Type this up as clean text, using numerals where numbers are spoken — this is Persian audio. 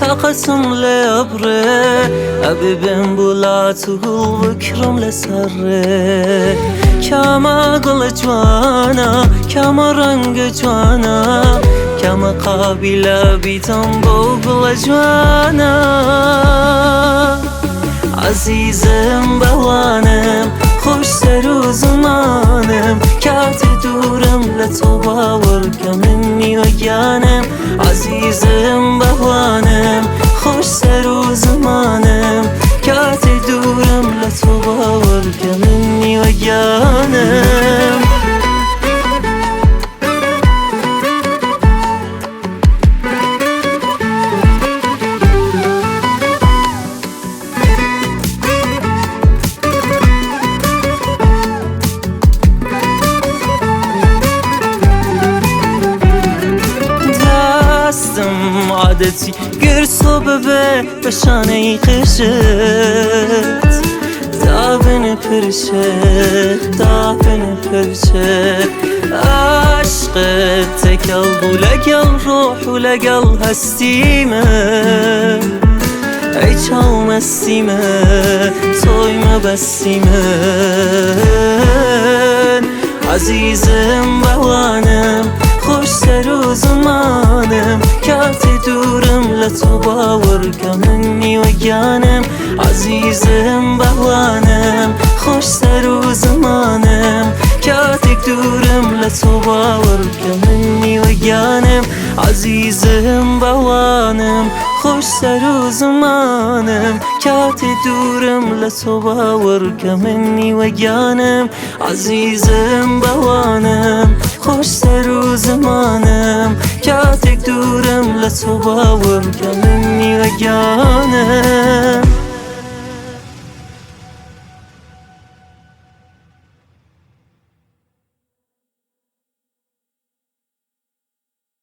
طاقتم لابره ابي بنبولاته وكرم لسره كما قل جوانا كما رنگ جوانا كما قابل بيتم بوقل جوانا عزيزم بوانم خوش سر و زمانم کات دورم لتو باور کمنی و گیانم عزیزم بوانم خوش سر و زمانم کات دورم لتو باور کمنی و گیانم عادتي قرصو ببه بشاني قشت دافن برشت عشقت قلب ولقل روح ولقل هستيمه ای چاو مستیمه توی مبستیمه عزیزم بوانم خوش سر و زمانم کات دورم لتو باور کمنی و گیانم عزیزم بوانم خوش سر و زمانم کات دورم لتو باور کمنی و گیانم عزیزم بوانم خوش سر و زمانم کات دورم لتو باور کمنی و گیانم عزیزم بوانم خوش سر و زمانم کات دورم لتو باور کمنی و گیانم